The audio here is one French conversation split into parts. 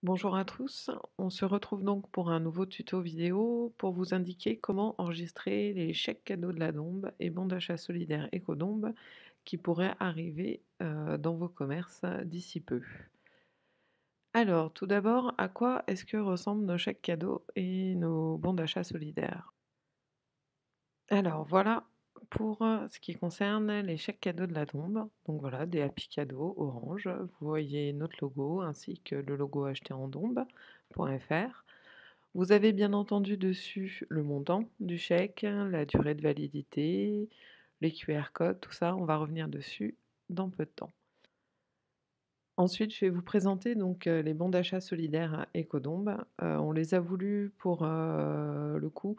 Bonjour à tous, on se retrouve donc pour un nouveau tuto vidéo pour vous indiquer comment enregistrer les chèques cadeaux de la Dombe et bons d'achat solidaire Ecodombe qui pourraient arriver dans vos commerces d'ici peu. Alors, tout d'abord, à quoi est-ce que ressemblent nos chèques cadeaux et nos bons d'achat solidaires? Alors voilà pour ce qui concerne les chèques cadeaux de la Dombe. Donc voilà, des Happy Cadeaux orange. Vous voyez notre logo ainsi que le logo acheté en dombe.fr. Vous avez bien entendu dessus le montant du chèque, la durée de validité, les QR codes, tout ça, on va revenir dessus dans peu de temps. Ensuite, je vais vous présenter donc les bons d'achat solidaires Ecodombe. On les a voulus pour le coup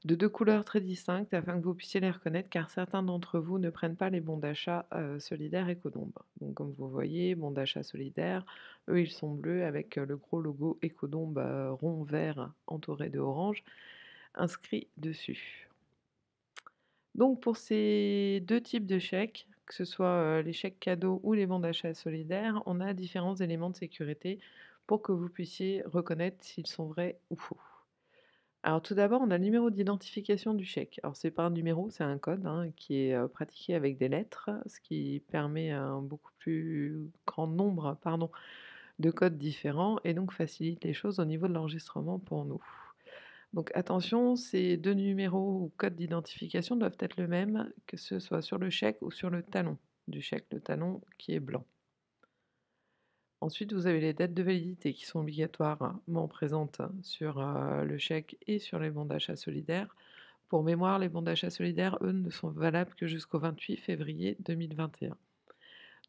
de 2 couleurs très distinctes afin que vous puissiez les reconnaître car certains d'entre vous ne prennent pas les bons d'achat solidaires Ecodombe. Donc comme vous voyez, bons d'achat solidaires, eux ils sont bleus avec le gros logo Ecodombe rond vert entouré de orange inscrit dessus. Donc pour ces 2 types de chèques, que ce soit, les chèques cadeaux ou les bons d'achat solidaires, on a différents éléments de sécurité pour que vous puissiez reconnaître s'ils sont vrais ou faux. Alors tout d'abord, on a le numéro d'identification du chèque. Alors c'est pas un numéro, c'est un code, hein, qui est, pratiqué avec des lettres, ce qui permet un beaucoup plus grand nombre, pardon, de codes différents et donc facilite les choses au niveau de l'enregistrement pour nous. Donc attention, ces 2 numéros ou codes d'identification doivent être le même, que ce soit sur le chèque ou sur le talon du chèque, le talon qui est blanc. Ensuite, vous avez les dates de validité qui sont obligatoirement présentes sur, le chèque et sur les bons d'achat solidaires. Pour mémoire, les bons d'achat solidaires, eux, ne sont valables que jusqu'au 28 février 2021.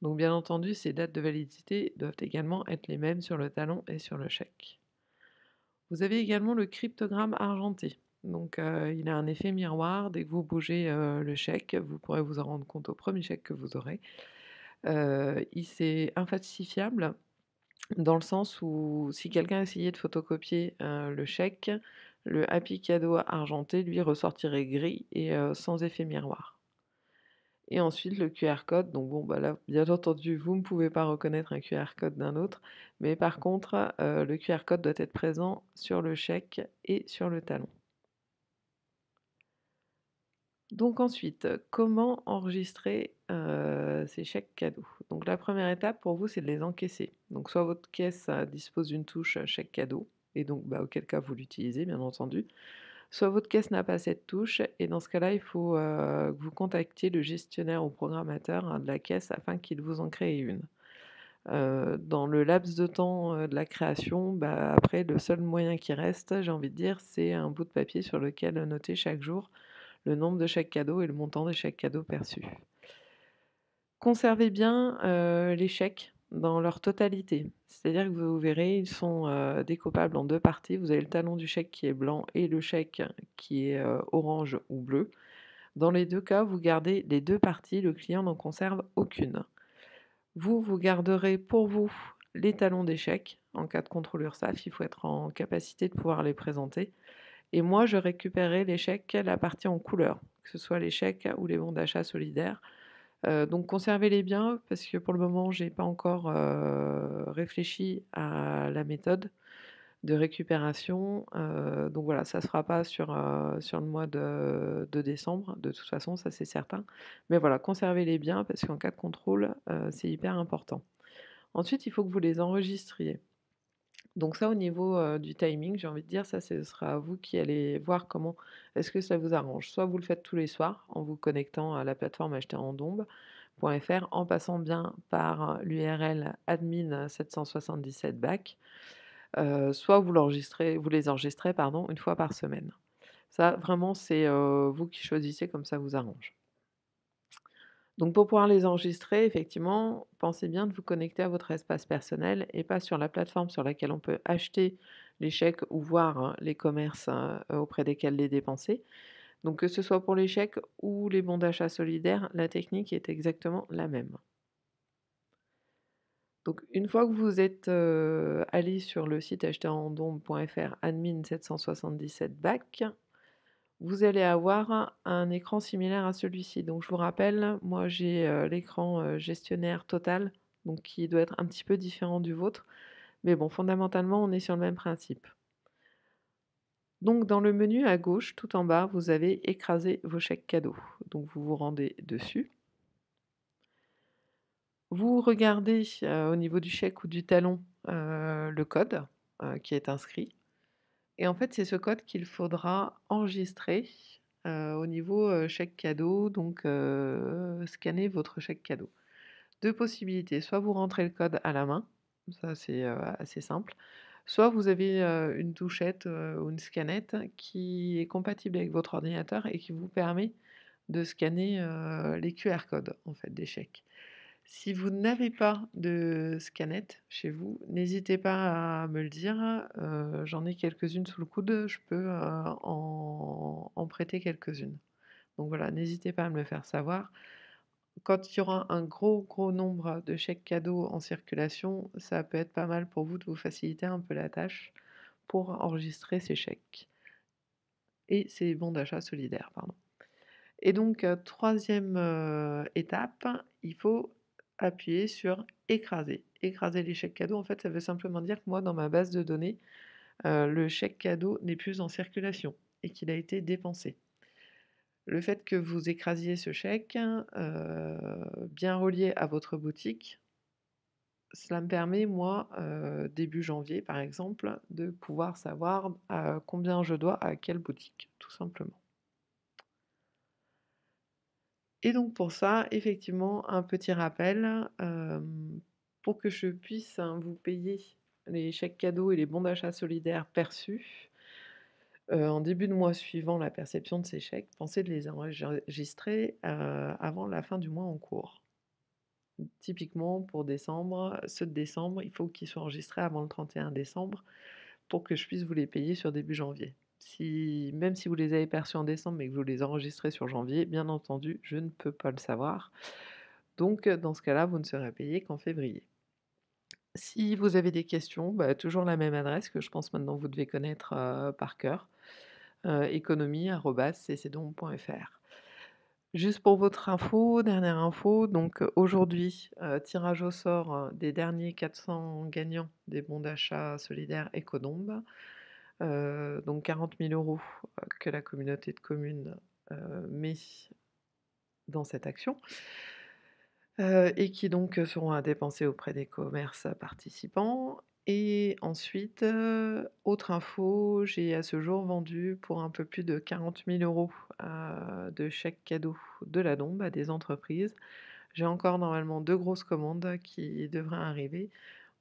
Donc bien entendu, ces dates de validité doivent également être les mêmes sur le talon et sur le chèque. Vous avez également le cryptogramme argenté. Donc il a un effet miroir. Dès que vous bougez, le chèque, vous pourrez vous en rendre compte au premier chèque que vous aurez. C'est infalsifiable dans le sens où si quelqu'un essayait de photocopier, le chèque, le Happy Cadeau argenté, lui, ressortirait gris et sans effet miroir. Et ensuite le QR code, donc bon, bah, là, bien entendu, vous ne pouvez pas reconnaître un QR code d'un autre, mais par contre, le QR code doit être présent sur le chèque et sur le talon. Donc ensuite, comment enregistrer, ces chèques cadeaux? Donc la première étape pour vous, c'est de les encaisser. Donc soit votre caisse, dispose d'une touche, chèque cadeau et donc, bah, auquel cas vous l'utilisez bien entendu. Soit votre caisse n'a pas cette touche et dans ce cas-là, il faut, que vous contactiez le gestionnaire ou programmateur, de la caisse afin qu'il vous en crée une. Dans le laps de temps, de la création, bah, après le seul moyen qui reste, j'ai envie de dire, c'est un bout de papier sur lequel noter chaque jour le nombre de chèques cadeaux et le montant des chèques cadeaux perçus. Conservez bien, les chèques dans leur totalité. C'est-à-dire que vous verrez, ils sont, découpables en 2 parties. Vous avez le talon du chèque qui est blanc et le chèque qui est, orange ou bleu. Dans les 2 cas, vous gardez les 2 parties, le client n'en conserve aucune. Vous garderez pour vous les talons des chèques. En cas de contrôle URSSAF, il faut être en capacité de pouvoir les présenter et moi, je récupérerai les chèques, la partie en couleur, que ce soit les chèques ou les bons d'achat solidaires. Donc conservez-les bien parce que pour le moment, j'ai pas encore, réfléchi à la méthode de récupération, donc voilà, ça se fera pas sur le mois de décembre, de toute façon, ça c'est certain. Mais voilà, conservez-les bien parce qu'en cas de contrôle, c'est hyper important. Ensuite, il faut que vous les enregistriez. Donc ça, au niveau, du timing, j'ai envie de dire, ça, ce sera à vous qui allez voir comment est-ce que ça vous arrange. Soit vous le faites tous les soirs en vous connectant à la plateforme acheterendombe.fr en passant bien par l'URL admin 777 back, soit vous les enregistrez, pardon, une fois par semaine. Ça, vraiment, c'est, vous qui choisissez comme ça vous arrange. Donc pour pouvoir les enregistrer, effectivement, pensez bien de vous connecter à votre espace personnel et pas sur la plateforme sur laquelle on peut acheter les chèques ou voir, hein, les commerces, auprès desquels les dépenser. Donc que ce soit pour les chèques ou les bons d'achat solidaires, la technique est exactement la même. Donc une fois que vous êtes, allés sur le site acheterendombe.fr admin 777 back, vous allez avoir un écran similaire à celui-ci. Donc je vous rappelle, moi j'ai, l'écran, gestionnaire total, donc qui doit être un petit peu différent du vôtre. Mais bon, fondamentalement, on est sur le même principe. Donc dans le menu à gauche, tout en bas, vous avez «Écraser vos chèques cadeaux». Donc vous vous rendez dessus. Vous regardez, au niveau du chèque ou du talon, le code, qui est inscrit et en fait, c'est ce code qu'il faudra enregistrer, au niveau, chèque cadeau, donc scanner votre chèque cadeau. 2 possibilités, soit vous rentrez le code à la main, ça c'est, assez simple, soit vous avez, une touchette, ou une scannette qui est compatible avec votre ordinateur et qui vous permet de scanner, les QR codes, en fait, des chèques. Si vous n'avez pas de scanette chez vous, n'hésitez pas à me le dire, j'en ai quelques-unes sous le coude, je peux, en prêter quelques-unes. Donc voilà, n'hésitez pas à me le faire savoir. Quand il y aura un gros, gros nombre de chèques cadeaux en circulation, ça peut être pas mal pour vous de vous faciliter un peu la tâche pour enregistrer ces chèques et ces bons d'achat solidaires, pardon. Et donc, 3e, étape, il faut appuyer sur «Écraser». Écraser les chèques cadeaux, en fait, ça veut simplement dire que moi, dans ma base de données, le chèque cadeau n'est plus en circulation et qu'il a été dépensé. Le fait que vous écrasiez ce chèque, bien relié à votre boutique, cela me permet, moi, début janvier, par exemple, de pouvoir savoir, combien je dois à quelle boutique, tout simplement. Et donc pour ça, effectivement, un petit rappel, pour que je puisse, hein, vous payer les chèques cadeaux et les bons d'achat solidaires perçus, en début de mois suivant la perception de ces chèques, pensez de les enregistrer, avant la fin du mois en cours. Typiquement pour décembre, ceux de décembre, il faut qu'ils soient enregistrés avant le 31 décembre pour que je puisse vous les payer sur début janvier. Si même si vous les avez perçus en décembre, mais que vous les enregistrez sur janvier, bien entendu, je ne peux pas le savoir. Donc, dans ce cas-là, vous ne serez payé qu'en février. Si vous avez des questions, bah, toujours la même adresse que je pense maintenant vous devez connaître, par cœur, économie@ccdom.fr. Juste pour votre info, dernière info, donc aujourd'hui, tirage au sort, des derniers 400 gagnants des bons d'achat solidaires Ecodomb. Donc 40 000 € que la communauté de communes, met dans cette action, et qui donc seront à dépenser auprès des commerces participants. Et ensuite, autre info, j'ai à ce jour vendu pour un peu plus de 40 000 € de chèques cadeaux de la Dombe à des entreprises. J'ai encore normalement 2 grosses commandes qui devraient arriver.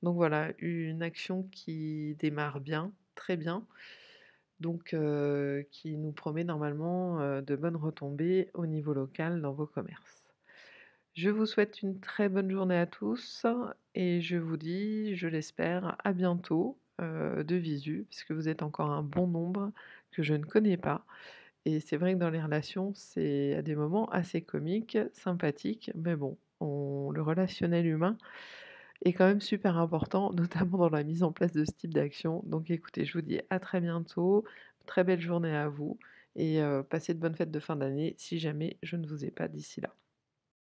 Donc voilà, une action qui démarre bien, très bien, donc qui nous promet normalement, de bonnes retombées au niveau local dans vos commerces. Je vous souhaite une très bonne journée à tous et je vous dis, je l'espère, à bientôt, de visu, puisque vous êtes encore un bon nombre que je ne connais pas et c'est vrai que dans les relations, c'est à des moments assez comiques, sympathiques, mais bon, le relationnel humain est quand même super important, notamment dans la mise en place de ce type d'action. Donc écoutez, je vous dis à très bientôt, très belle journée à vous et passez de bonnes fêtes de fin d'année si jamais je ne vous ai pas d'ici là.